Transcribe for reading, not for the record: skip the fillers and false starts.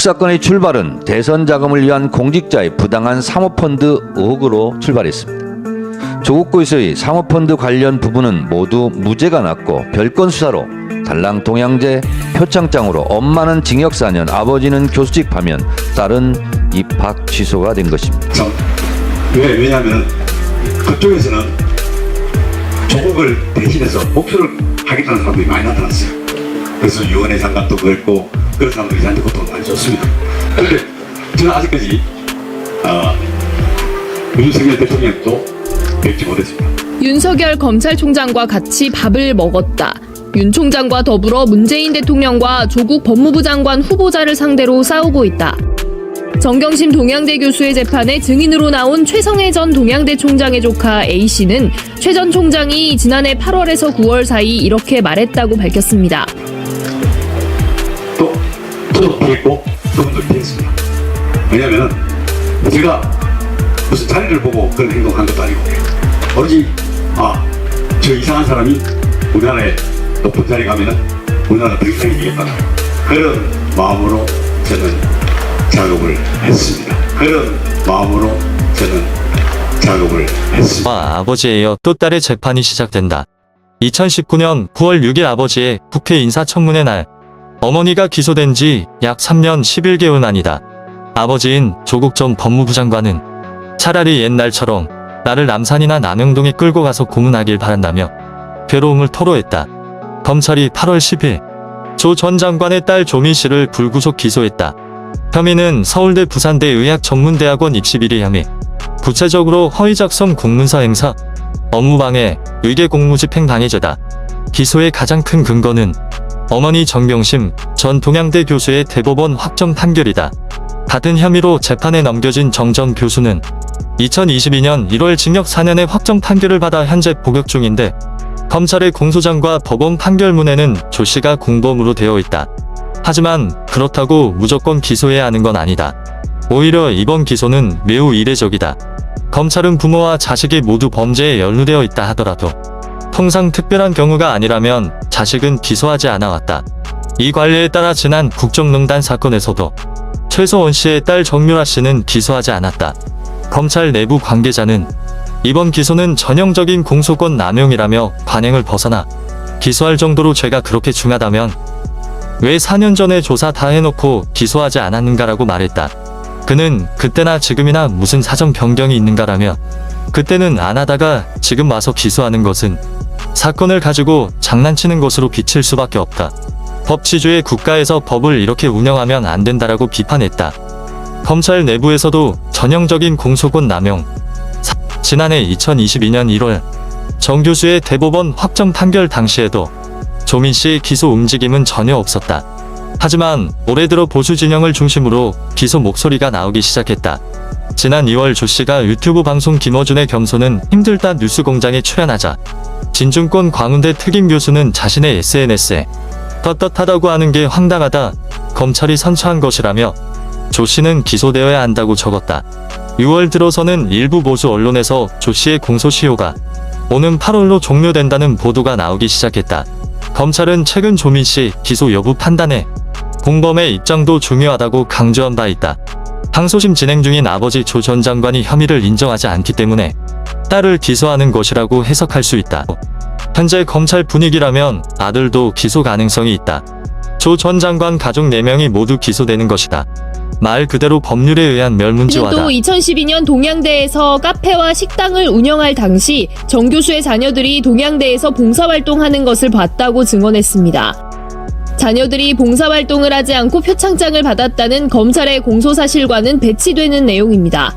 사건의 출발은 대선 자금을 위한 공직자의 부당한 사모펀드 의혹으로 출발했습니다. 조국구에서의 사모펀드 관련 부분은 모두 무죄가 났고 별건 수사로 달랑 동양제 표창장으로 엄마는 징역 4년, 아버지는 교수직 파면, 딸은 입학 취소가 된 것입니다. 왜냐하면 그쪽에서는 조국을 대신해서 목표를 하겠다는 사람들이 많이 나타났어요. 그래서 유은혜 장관도 그랬고 그런 사람들이 저한테 고통을 많이 줬습니다. 그런데 저는 아직까지 윤석열 대통령도 뵙지 못했습니다. 윤석열 검찰총장과 같이 밥을 먹었다. 윤 총장과 더불어 문재인 대통령과 조국 법무부 장관 후보자를 상대로 싸우고 있다. 정경심 동양대 교수의 재판에 증인으로 나온 최성해 전 동양대 총장의 조카 A씨는 최 전 총장이 지난해 8월에서 9월 사이 이렇게 말했다고 밝혔습니다. 저도 피했고 그분도 피했습니다. 왜냐하면 제가 무슨 자리를 보고 그런 행동한 것도 아니고 오로지 저 이상한 사람이 우리나라에 높은 자리 가면은 우리나라 더 이상이 되겠다 그런 마음으로 저는 작업을 했습니다. 그런 마음으로 저는 작업을 했습니다. 아버지에 이어 또 딸의 재판이 시작된다. 2019년 9월 6일 아버지의 국회 인사청문회 날 어머니가 기소된 지 약 3년 11개월 만이다. 아버지인 조국 전 법무부 장관은 차라리 옛날처럼 나를 남산이나 남영동에 끌고 가서 고문하길 바란다며 괴로움을 토로했다. 검찰이 8월 10일 조 전 장관의 딸 조민 씨를 불구속 기소했다. 혐의는 서울대 부산대 의학전문대학원 입시비리 혐의, 구체적으로 허위작성 공문서 행사, 업무방해, 의계공무집행 방해죄다. 기소의 가장 큰 근거는 어머니 정경심 전 동양대 교수의 대법원 확정 판결이다. 같은 혐의로 재판에 넘겨진 정 전 교수는 2022년 1월 징역 4년의 확정 판결을 받아 현재 복역 중인데 검찰의 공소장과 법원 판결문에는 조 씨가 공범으로 되어 있다. 하지만 그렇다고 무조건 기소해야 하는 건 아니다. 오히려 이번 기소는 매우 이례적이다. 검찰은 부모와 자식이 모두 범죄에 연루되어 있다 하더라도 통상 특별한 경우가 아니라면 자식은 기소하지 않아왔다. 이 관례에 따라 지난 국정농단 사건에서도 최서원 씨의 딸 정유라 씨는 기소하지 않았다. 검찰 내부 관계자는 이번 기소는 전형적인 공소권 남용이라며 관행을 벗어나 기소할 정도로 죄가 그렇게 중하다면 왜 4년 전에 조사 다 해놓고 기소하지 않았는가라고 말했다. 그는 그때나 지금이나 무슨 사정 변경이 있는가라며 그때는 안 하다가 지금 와서 기소하는 것은 사건을 가지고 장난치는 것으로 비칠 수밖에 없다. 법치주의 국가에서 법을 이렇게 운영하면 안 된다라고 비판했다. 검찰 내부에서도 전형적인 공소권 남용. 지난해 2022년 1월 정 교수의 대법원 확정 판결 당시에도 조민 씨 기소 움직임은 전혀 없었다. 하지만 올해 들어 보수 진영을 중심으로 기소 목소리가 나오기 시작했다. 지난 2월 조 씨가 유튜브 방송 김어준의 겸손은 힘들다 뉴스공장에 출연하자 진중권 광운대 특임 교수는 자신의 SNS에 떳떳하다고 하는 게 황당하다. 검찰이 선처한 것이라며 조 씨는 기소되어야 한다고 적었다. 6월 들어서는 일부 보수 언론에서 조 씨의 공소시효가 오는 8월로 종료된다는 보도가 나오기 시작했다. 검찰은 최근 조민 씨 기소 여부 판단에 공범의 입장도 중요하다고 강조한 바 있다. 항소심 진행 중인 아버지 조 전 장관이 혐의를 인정하지 않기 때문에 딸을 기소하는 것이라고 해석할 수 있다. 현재 검찰 분위기라면 아들도 기소 가능성이 있다. 조 전 장관 가족 4명이 모두 기소되는 것이다. 말 그대로 법률에 의한 멸문지화다. 또 2012년 동양대에서 카페와 식당을 운영할 당시 정 교수의 자녀들이 동양대에서 봉사활동하는 것을 봤다고 증언했습니다. 자녀들이 봉사활동을 하지 않고 표창장을 받았다는 검찰의 공소사실과는 배치되는 내용입니다.